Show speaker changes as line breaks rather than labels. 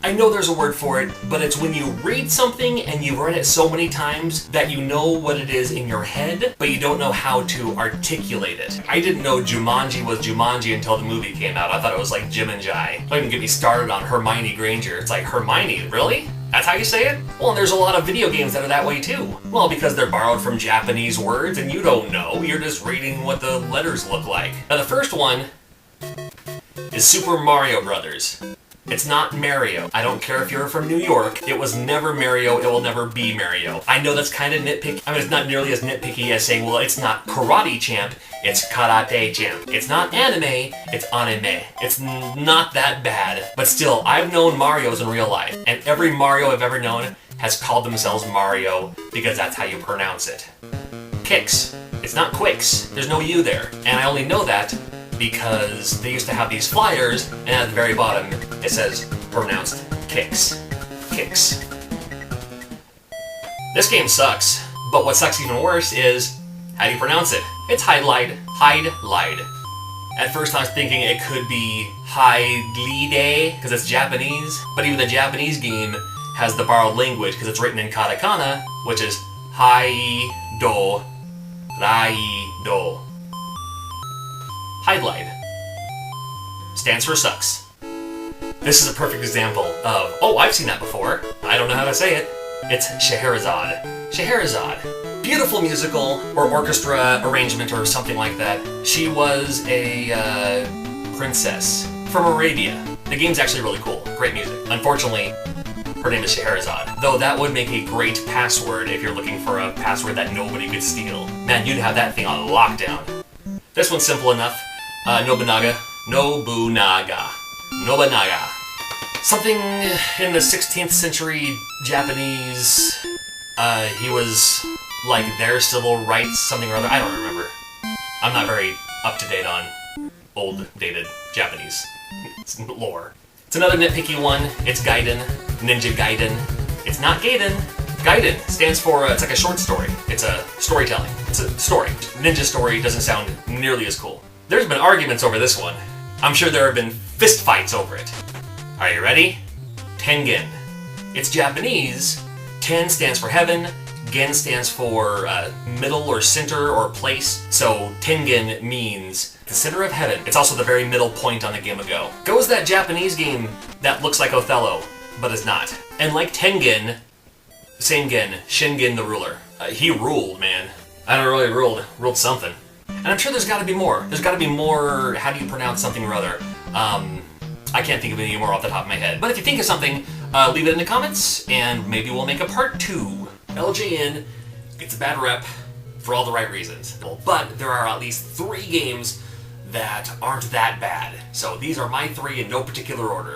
I know there's a word for it, but it's when you read something and you've read it so many times that you know what it is in your head, but you don't know how to articulate it. I didn't know Jumanji was Jumanji until the movie came out. I thought it was like Jim and Jai. Don't even get me started on Hermione Granger. It's like, Hermione, really? That's how you say it? Well, and there's a lot of video games that are that way too. Well, because they're borrowed from Japanese words and you don't know. You're just reading what the letters look like. Now the first one is Super Mario Brothers. It's not Mario. I don't care if you're from New York. It was never Mario. It will never be Mario. I know that's kind of nitpicky. I mean, it's not nearly as nitpicky as saying, well, it's not Karate Champ. It's Karate Champ. It's not anime. It's anime. It's not that bad. But still, I've known Marios in real life. And every Mario I've ever known has called themselves Mario because that's how you pronounce it. Kicks. It's not Quicks. There's no U there. And I only know that because they used to have these flyers, and at the very bottom it says pronounced Kicks. Kicks. This game sucks, but what sucks even worse is, how do you pronounce it? It's Hydlide. Hydlide. At first I was thinking it could be Hydlide, because it's Japanese, but even the Japanese game has the borrowed language, because it's written in katakana, which is Hai-do, Rai-do. Hydlide stands for sucks. This is a perfect example of, oh, I've seen that before. I don't know how to say it. It's Scheherazade. Scheherazade. Beautiful musical or orchestra arrangement or something like that. She was a princess from Arabia. The game's actually really cool. Great music. Unfortunately, her name is Scheherazade. Though that would make a great password if you're looking for a password that nobody could steal. Man, you'd have that thing on lockdown. This one's simple enough. Nobunaga. Nobunaga. Nobunaga. Something in the 16th century Japanese, he was like their civil rights, something or other. I don't remember. I'm not very up to date on old dated Japanese lore. It's another nitpicky one. It's Gaiden. Ninja Gaiden. It's not Gaiden. Gaiden stands for, it's like a short story. It's a storytelling. It's a story. Ninja story doesn't sound nearly as cool. There's been arguments over this one. I'm sure there have been fist fights over it. Are you ready? Tengen. It's Japanese. Ten stands for heaven. Gen stands for middle or center or place. So Tengen means the center of heaven. It's also the very middle point on the Game of Go. Go is that Japanese game that looks like Othello, but is not. And like Tengen, same Gen, Shingen the ruler. He ruled, man. I don't know, really ruled something. And I'm sure there's got to be more. There's got to be more, how do you pronounce something or other. I can't think of any more off the top of my head. But if you think of something, leave it in the comments, and maybe we'll make a part 2. LJN gets a bad rep for all the right reasons. But there are at least 3 games that aren't that bad. So these are my 3 in no particular order.